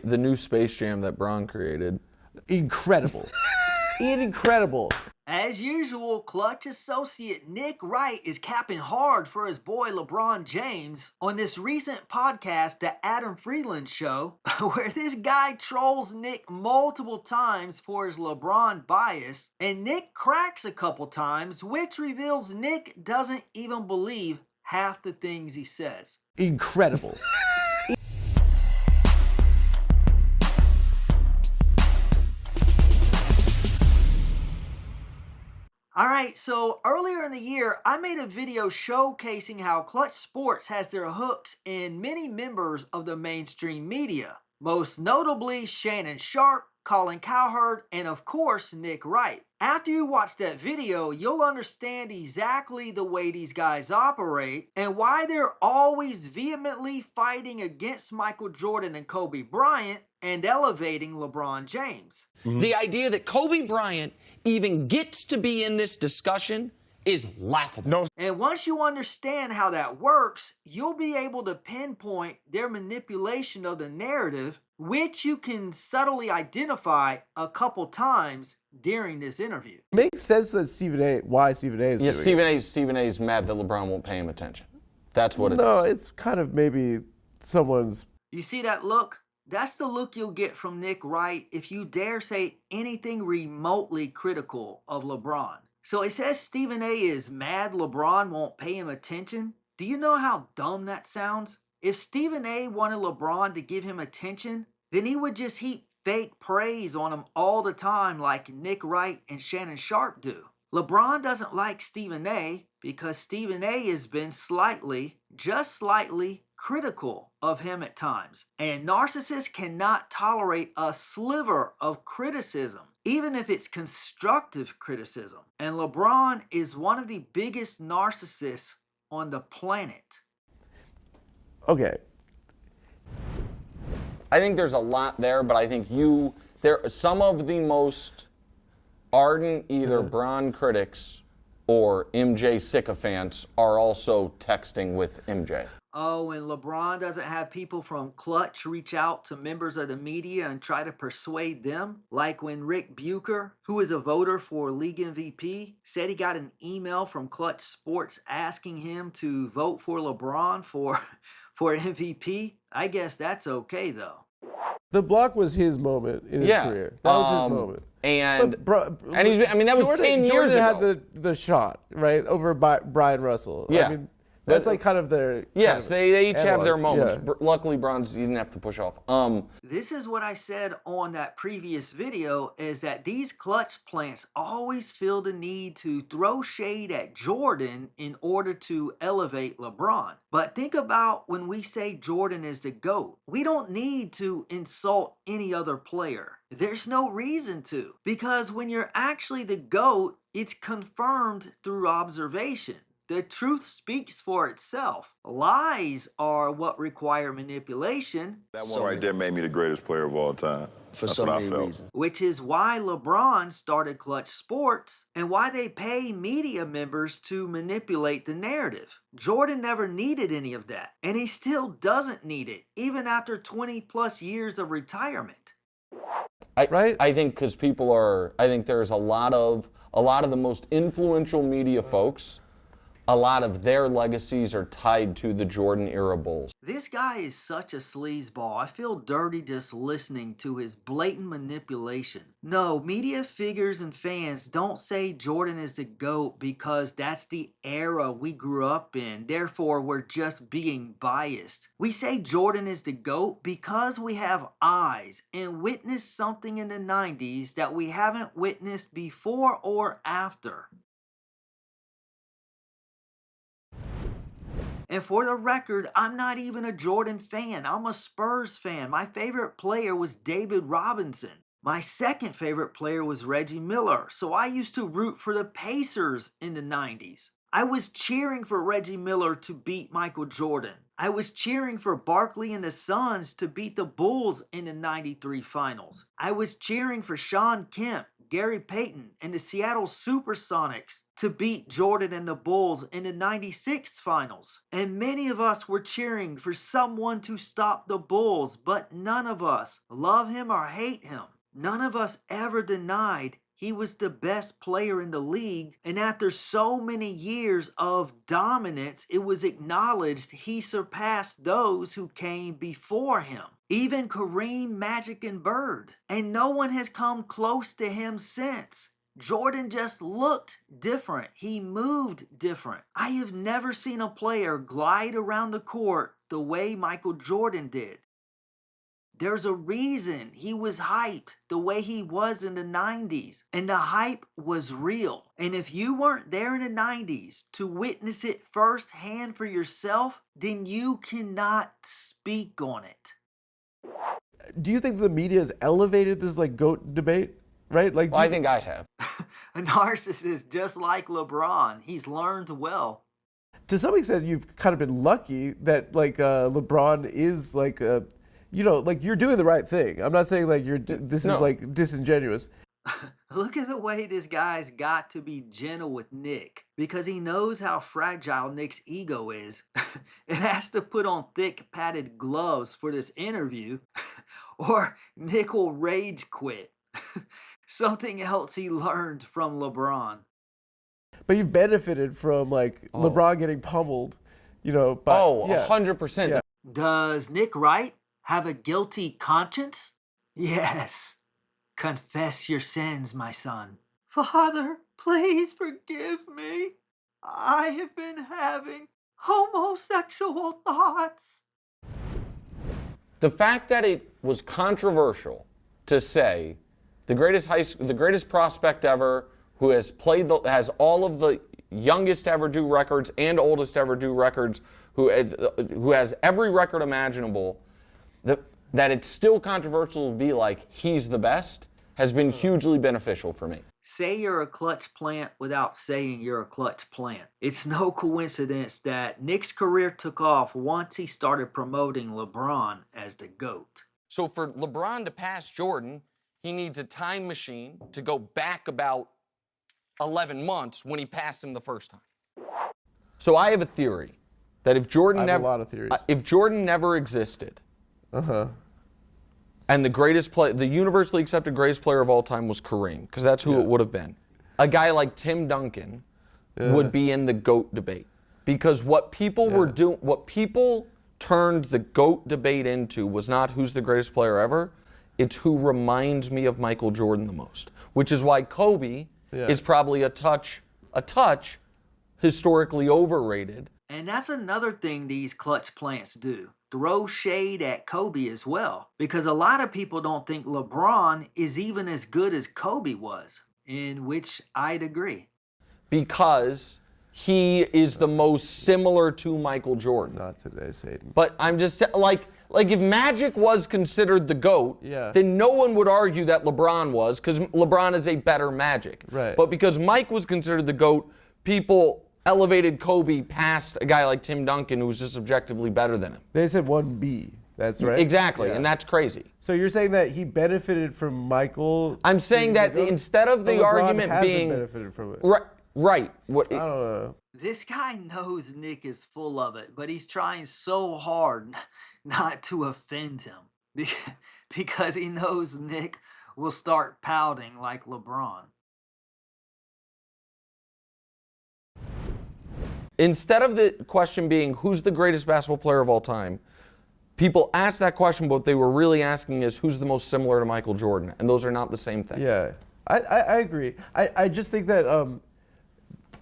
The new Space Jam that Bron created. Incredible. Incredible. As usual, Klutch associate Nick Wright is capping hard for his boy LeBron James on this recent podcast, The Adam Friedland Show, where this guy trolls Nick multiple times for his LeBron bias, and Nick cracks a couple times, which reveals Nick doesn't even believe half the things he says. Incredible. Alright, so earlier in the year, I made a video showcasing how Klutch Sports has their hooks in many members of the mainstream media. Most notably Shannon Sharpe, Colin Cowherd, and of course Nick Wright. After you watch that video, you'll understand exactly the way these guys operate and why they're always vehemently fighting against Michael Jordan and Kobe Bryant and elevating LeBron James. The idea that Kobe Bryant even gets to be in this discussion is laughable. No. And once you understand how that works, you'll be able to pinpoint their manipulation of the narrative, which you can subtly identify a couple times during this interview. Makes sense that why Stephen A is doing it. Stephen A is mad that LeBron won't pay him attention. That's what it is. No, it's kind of maybe someone's... You see that look? That's the look you'll get from Nick Wright if you dare say anything remotely critical of LeBron. So it says Stephen A is mad LeBron won't pay him attention. Do you know how dumb that sounds? If Stephen A wanted LeBron to give him attention, then he would just heap fake praise on him all the time like Nick Wright and Shannon Sharpe do. LeBron doesn't like Stephen A because Stephen A has been just slightly, critical of him at times. And narcissists cannot tolerate a sliver of criticism, even if it's constructive criticism. And LeBron is one of the biggest narcissists on the planet. Okay. I think there's a lot there, but I think some of the most ardent either Bron critics or MJ sycophants are also texting with MJ. Oh, and LeBron doesn't have people from Klutch reach out to members of the media and try to persuade them? Like when Rick Bucher, who is a voter for league MVP, said he got an email from Klutch Sports asking him to vote for LeBron for MVP? I guess that's okay, though. The block was his moment in his career. That was his moment. And that was 10 years ago. Jordan had the shot, right, over Brian Russell. Yeah. I mean, that's like kind of their... Yes, they each have their moments. Yeah. Luckily, Bron's didn't have to push off. This is what I said on that previous video, is that these Klutch plants always feel the need to throw shade at Jordan in order to elevate LeBron. But think about when we say Jordan is the GOAT. We don't need to insult any other player. There's no reason to. Because when you're actually the GOAT, it's confirmed through observation. The truth speaks for itself. Lies are what require manipulation. That one right there made me the greatest player of all time. For so many reasons. Which is why LeBron started Klutch Sports and why they pay media members to manipulate the narrative. Jordan never needed any of that, and he still doesn't need it, even after 20 plus years of retirement. I think because I think there's a lot of the most influential media folks, a lot of their legacies are tied to the Jordan era Bulls. This guy is such a sleazeball. I feel dirty just listening to his blatant manipulation. No, media figures and fans don't say Jordan is the GOAT because that's the era we grew up in. Therefore, we're just being biased. We say Jordan is the GOAT because we have eyes and witnessed something in the 90s that we haven't witnessed before or after. And for the record, I'm not even a Jordan fan. I'm a Spurs fan. My favorite player was David Robinson. My second favorite player was Reggie Miller. So I used to root for the Pacers in the 90s. I was cheering for Reggie Miller to beat Michael Jordan. I was cheering for Barkley and the Suns to beat the Bulls in the 93 finals. I was cheering for Sean Kemp, Gary Payton, and the Seattle Supersonics to beat Jordan and the Bulls in the 96 finals. And many of us were cheering for someone to stop the Bulls, but none of us love him or hate him. None of us ever denied he was the best player in the league, and after so many years of dominance, it was acknowledged he surpassed those who came before him. Even Kareem, Magic, and Bird. And no one has come close to him since. Jordan just looked different. He moved different. I have never seen a player glide around the court the way Michael Jordan did. There's a reason he was hyped the way he was in the 90s. And the hype was real. And if you weren't there in the 90s to witness it firsthand for yourself, then you cannot speak on it. Do you think the media has elevated this like GOAT debate? Right? Like, Well, I think I have. A narcissist just like LeBron. He's learned well. to some extent, you've kind of been lucky that like LeBron is like like you're doing the right thing. I'm not saying like this is like disingenuous. Look at the way this guy's got to be gentle with Nick because he knows how fragile Nick's ego is. It has to put on thick padded gloves for this interview or Nick will rage quit. Something else he learned from LeBron. But you've benefited from like LeBron getting pummeled, by 100%. Yeah. Does Nick Wright have a guilty conscience? Yes. Confess your sins, my son. Father, please forgive me. I have been having homosexual thoughts. The fact that it was controversial to say the greatest prospect ever who has has all of the youngest ever do records and oldest ever do records, who has every record imaginable, that it's still controversial to be like, he's the best, has been hugely beneficial for me. Say you're a clutch plant without saying you're a clutch plant. It's no coincidence that Nick's career took off once he started promoting LeBron as the GOAT. So for LeBron to pass Jordan, he needs a time machine to go back about 11 months when he passed him the first time. So I have a theory that if Jordan I have a lot of theories. If Jordan never existed, and the universally accepted greatest player of all time was Kareem, because that's who it would have been. A guy like Tim Duncan would be in the GOAT debate. Because what people were doing, what people turned the GOAT debate into was not who's the greatest player ever, it's who reminds me of Michael Jordan the most. Which is why Kobe is probably a touch historically overrated. And that's another thing these clutch plants do. Throw shade at Kobe as well. Because a lot of people don't think LeBron is even as good as Kobe was. In which I'd agree. Because he is the most similar to Michael Jordan. Not today, Satan. But I'm just like if Magic was considered the GOAT, then no one would argue that LeBron was, because LeBron is a better Magic. Right. But because Mike was considered the GOAT, people elevated Kobe past a guy like Tim Duncan, who was just objectively better than him. They said 1B. That's right. Exactly, and that's crazy. So you're saying that he benefited from Michael? I'm saying that instead of the argument being benefited from it. Right. What? I don't know. This guy knows Nick is full of it, but he's trying so hard not to offend him because he knows Nick will start pouting like LeBron. Instead of the question being who's the greatest basketball player of all time, people ask that question, but what they were really asking is who's the most similar to Michael Jordan, and those are not the same thing. Yeah, I agree. I just think that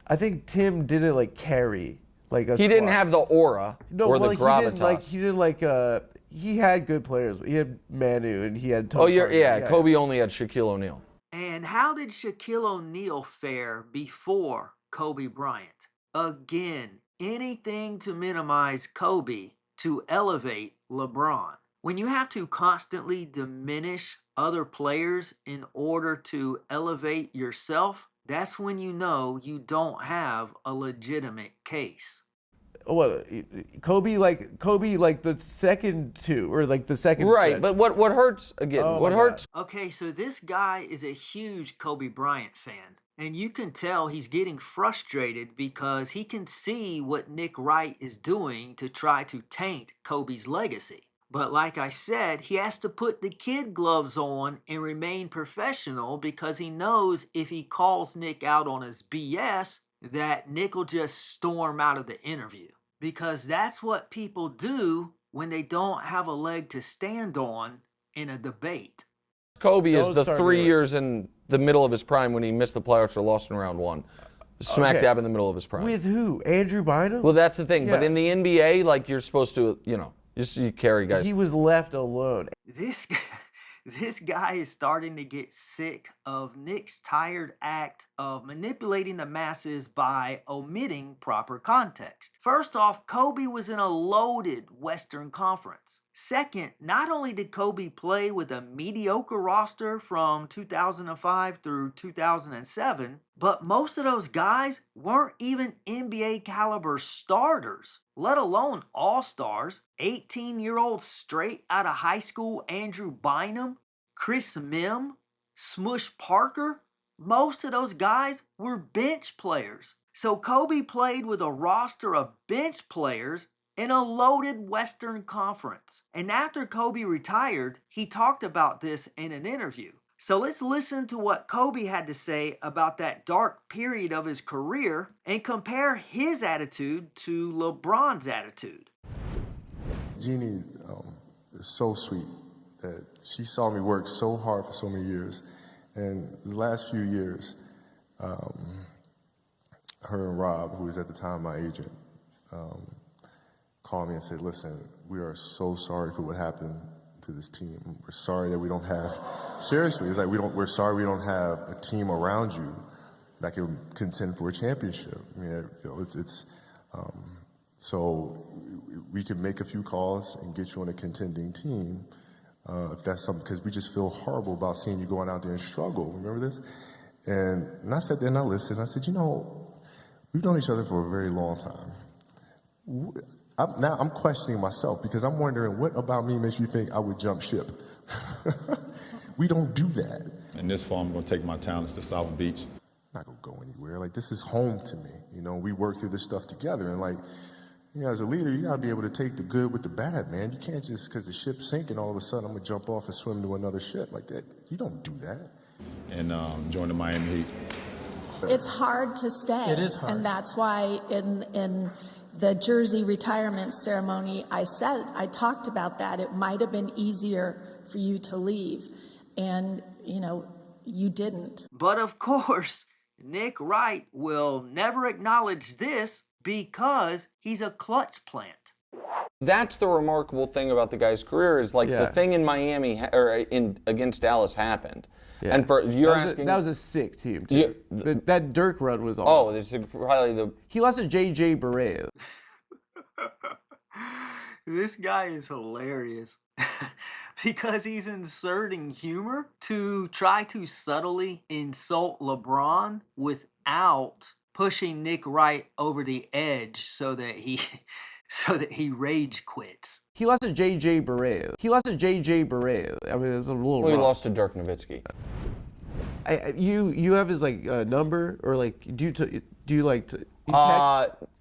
I think Tim didn't like carry like a. He didn't squad. have the aura or the gravitas. He didn't he had good players. He had Manu and he had. Tony Parker. Kobe only had Shaquille O'Neal. And how did Shaquille O'Neal fare before Kobe Bryant? Again, anything to minimize Kobe to elevate LeBron. When you have to constantly diminish other players in order to elevate yourself, that's when you know you don't have a legitimate case. what Kobe like the second two or like the second Right, stretch. but what hurts again? Oh what my hurts? Okay, so this guy is a huge Kobe Bryant fan. And you can tell he's getting frustrated because he can see what Nick Wright is doing to try to taint Kobe's legacy. But like I said, he has to put the kid gloves on and remain professional because he knows if he calls Nick out on his BS, that Nick will just storm out of the interview. Because that's what people do when they don't have a leg to stand on in a debate. Kobe is Don't the start 3 doing it. years in the middle of his prime when he missed the playoffs or lost in round 1. Smack Okay. dab in the middle of his prime. With who? Andrew Bynum? Well, that's the thing. But Yeah. in the NBA, like, you're supposed to, you carry guys. He was left alone. This guy is starting to get sick of Nick's tired act of manipulating the masses by omitting proper context. First off, Kobe was in a loaded Western Conference. Second, not only did Kobe play with a mediocre roster from 2005 through 2007, but most of those guys weren't even NBA caliber starters, let alone all-stars. 18-year-old straight out of high school Andrew Bynum, Chris Mim, Smush Parker, most of those guys were bench players. So Kobe played with a roster of bench players in a loaded Western Conference. And after Kobe retired, he talked about this in an interview. So let's listen to what Kobe had to say about that dark period of his career and compare his attitude to LeBron's attitude. Jeannie is so sweet that she saw me work so hard for so many years. And the last few years, her and Rob, who was at the time my agent, called me and said, listen, we are so sorry for what happened to this team. We're sorry that we don't have, seriously, it's like we're sorry we don't have a team around you that can contend for a championship. I mean, so we can make a few calls and get you on a contending team if that's something, because we just feel horrible about seeing you going out there and struggle. Remember this? And I sat there and I listened. I said, we've known each other for a very long time. Now I'm questioning myself because I'm wondering what about me makes you think I would jump ship? We don't do that. In this fall, I'm going to take my talents to South Beach. I'm not going to go anywhere. Like, this is home to me. We work through this stuff together. And, like, as a leader, you got to be able to take the good with the bad, man. You can't just, because the ship's sinking, all of a sudden I'm going to jump off and swim to another ship like that. You don't do that. And join the Miami Heat. It's hard to stay. It is hard. And that's why in the jersey retirement ceremony, I talked about that. It might have been easier for you to leave. And, you didn't. But of course, Nick Wright will never acknowledge this because he's a Klutch plant. That's the remarkable thing about the guy's career is like the thing in Miami against Dallas happened. Yeah. And that was a sick team too. That Dirk run was awesome. Oh, it's probably he lost to J.J. Barea. This guy is hilarious because he's inserting humor to try to subtly insult LeBron without pushing Nick Wright over the edge so that he rage quits. He lost to J.J. Barea. I mean, it's a little. Well, he rough. lost to Dirk Nowitzki. You have his number or do you text?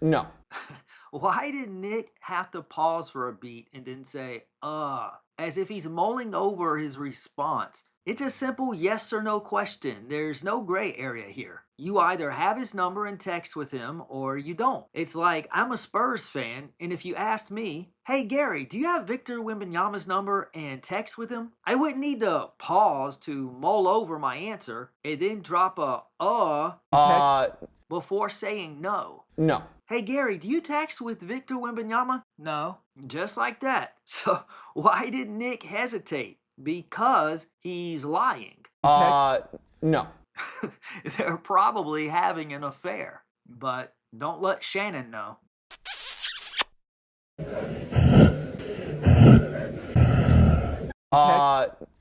No. Why did Nick have to pause for a beat and then say, as if he's mulling over his response? It's a simple yes or no question. There's no gray area here. You either have his number and text with him or you don't. It's like I'm a Spurs fan, and if you asked me, hey Gary, do you have Victor Wembanyama's number and text with him? I wouldn't need to pause to mull over my answer and then drop a text before saying no. No. Hey Gary, do you text with Victor Wembanyama? No. Just like that. So why did Nick hesitate? Because he's lying. No. They're probably having an affair, but don't let Shannon know.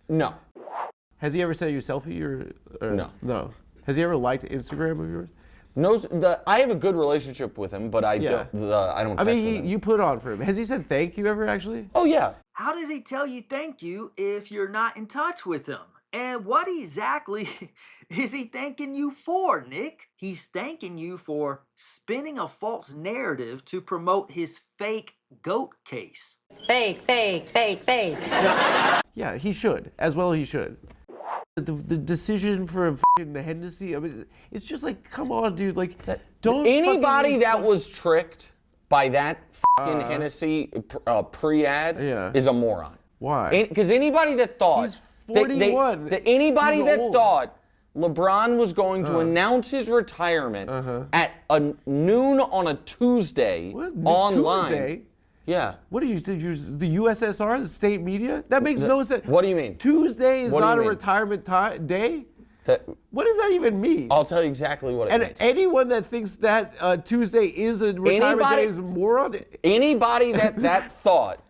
No. Has he ever sent you a selfie or No. No. Has he ever liked Instagram of yours? I have a good relationship with him, but I Yeah. don't. I text with mean, him. you put on for him. Has he said thank you ever actually? Oh yeah. How does he tell you thank you if you're not in touch with him? And what exactly is he thanking you for, Nick? He's thanking you for spinning a false narrative to promote his fake GOAT case. Fake, fake, fake, fake. Yeah, he should. As well, he should. The decision for a fucking Hennessy, I mean, it's just like, come on, dude. Like, don't. Anybody fucking that was tricked by that fucking Hennessy pre-ad Yeah. is a moron. Why? Because anybody that thought He's 41. anybody He's that old. thought LeBron was going to announce his retirement at noon on a Tuesday What? online. Tuesday? Yeah. What do you did? You the USSR, the state media? That makes no sense. What do you mean? Tuesday is What do not you a mean? retirement day. That, What does that even mean? I'll tell you exactly what it And means. anyone that thinks that Tuesday is a retirement day is a moron. Anybody that thought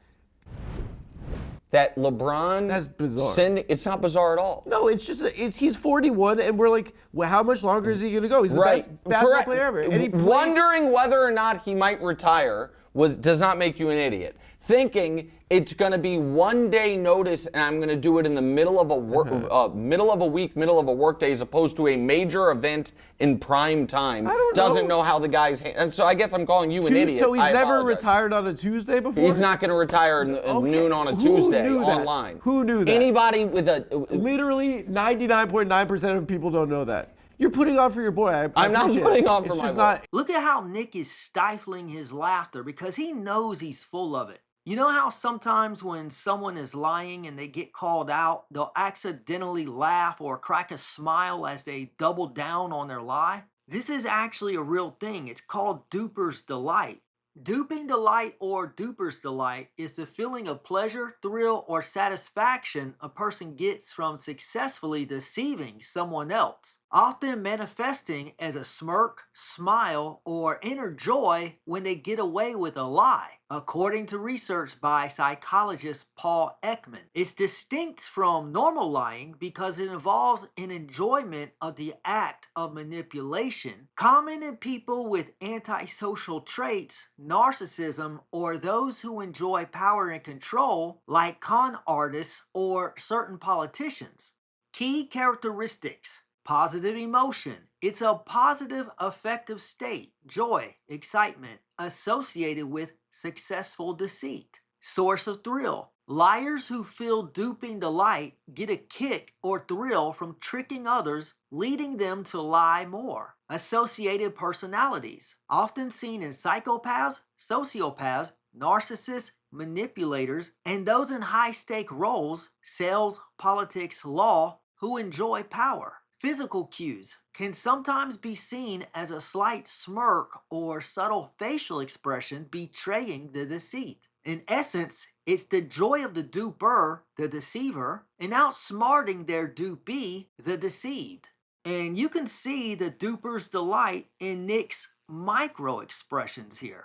that LeBron That's bizarre. it's not bizarre at all. No, it's just he's 41, and we're like, well, how much longer is he going to go? He's the best basketball Correct. player ever. And he played- Wondering whether or not he might retire does not make you an idiot. Thinking it's going to be 1 day notice and I'm going to do it in the middle of a middle of a week, middle of a work day, as opposed to a major event in prime time. don't doesn't know. know how the guys. And so I guess I'm calling you an idiot. So he's I never apologize. retired on a Tuesday before? He's not going to retire Okay. noon on a Who Tuesday knew that? online. Who knew that? Anybody with a. Literally 99.9% of people don't know that. You're putting on for your boy. I I'm not appreciate putting it. on for It's my just boy. not. Look at how Nick is stifling his laughter because he knows he's full of it. You know how sometimes when someone is lying and they get called out, they'll accidentally laugh or crack a smile as they double down on their lie? This is actually a real thing. It's called duper's delight. Duping delight or duper's delight is the feeling of pleasure, thrill, or satisfaction a person gets from successfully deceiving someone else, often manifesting as a smirk, smile, or inner joy when they get away with a lie. According to research by psychologist Paul Ekman, it's distinct from normal lying because it involves an enjoyment of the act of manipulation, common in people with antisocial traits, narcissism, or those who enjoy power and control, like con artists or certain politicians. Key characteristics: positive emotion. It's a positive affective state, joy, excitement, associated with successful deceit. Source of thrill. Liars who feel duping delight get a kick or thrill from tricking others, leading them to lie more. Associated personalities. Often seen in psychopaths, sociopaths, narcissists, manipulators, and those in high-stake roles, sales, politics, law, who enjoy power. Physical cues can sometimes be seen as a slight smirk or subtle facial expression betraying the deceit. In essence, it's the joy of the duper, the deceiver, in outsmarting their dupee, the deceived. And you can see the duper's delight in Nick's micro expressions here.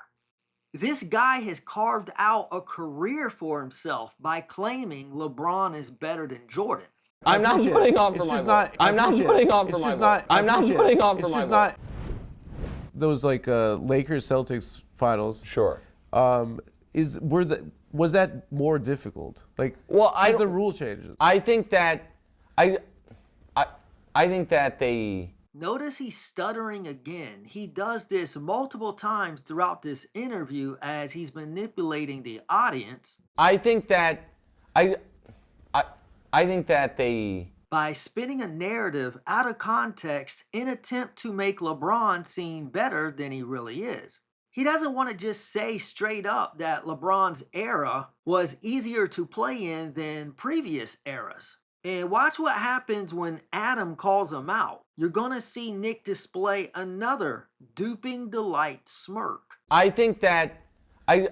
This guy has carved out a career for himself by claiming LeBron is better than Jordan. I'm not appreciate putting it. on for It's my just boy. not- I'm not appreciate it. putting on for It's my just boy. not- I'm not appreciate it. putting on for It's my just boy. not. Those like Lakers Celtics finals. Sure. Was that more difficult? Like, Well, as the rule changes. I think that I think that they. Notice he's stuttering again. He does this multiple times throughout this interview as he's manipulating the audience I think that I think that they. by spinning a narrative out of context in attempt to make LeBron seem better than he really is. He doesn't want to just say straight up that LeBron's era was easier to play in than previous eras. And watch what happens when Adam calls him out. You're going to see Nick display another duping delight smirk. I think that I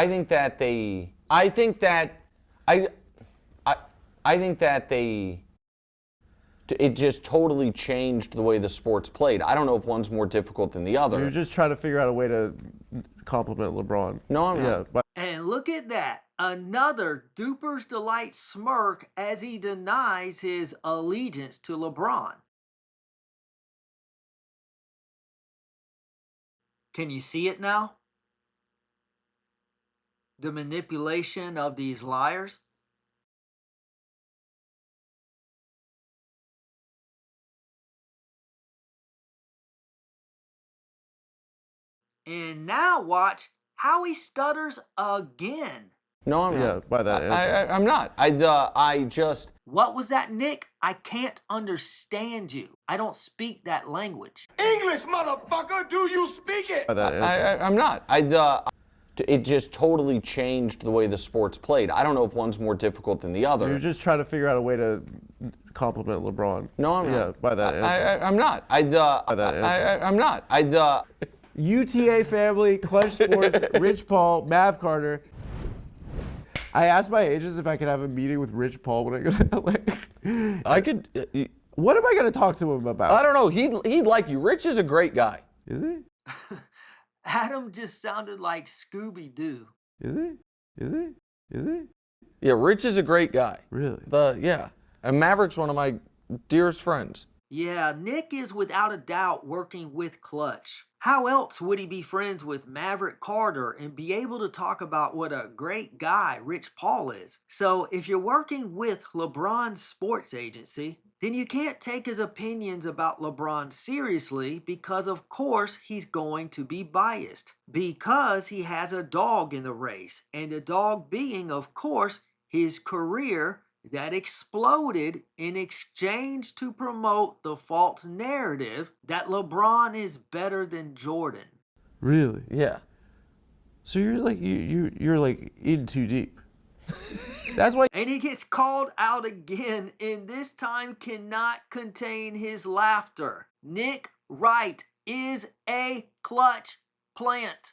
think that they. I think that I think that they. It just totally changed the way the sport's played. I don't know if one's more difficult than the other. You're just trying to figure out a way to compliment LeBron. No, I'm not. Yeah, but And look at that. Another duper's delight smirk as he denies his allegiance to LeBron. Can you see it now? The manipulation of these liars? And now watch how he stutters again. No, I'm Yeah, not. by that answer. I'm not. I just. What was that, Nick? I can't understand you. I don't speak that language. English, motherfucker, do you speak it? By that answer. I'm not. It just totally changed the way the sport's played. I don't know if one's more difficult than the other. You're just trying to figure out a way to compliment LeBron. No, I'm not. Yeah, by that answer. I'm not. By that answer. I'm not. UTA family, Klutch Sports, Rich Paul, Mav Carter. I asked my agents if I could have a meeting with Rich Paul when I go to LA. I could. What am I going to talk to him about? I don't know. He'd like you. Rich is a great guy. Is he? Adam just sounded like Scooby-Doo. Is he? Is he? Is he? Yeah, Rich is a great guy. Really? Yeah. And Maverick's one of my dearest friends. Yeah, Nick is without a doubt working with Klutch. How else would he be friends with Maverick Carter and be able to talk about what a great guy Rich Paul is? So if you're working with LeBron's sports agency, then you can't take his opinions about LeBron seriously because of course he's going to be biased. Because he has a dog in the race, and the dog being of course his career that exploded in exchange to promote the false narrative that LeBron is better than Jordan. Really? Yeah. So you're like you're like in too deep. That's why. And he gets called out again, and this time cannot contain his laughter. Nick Wright is a Klutch plant.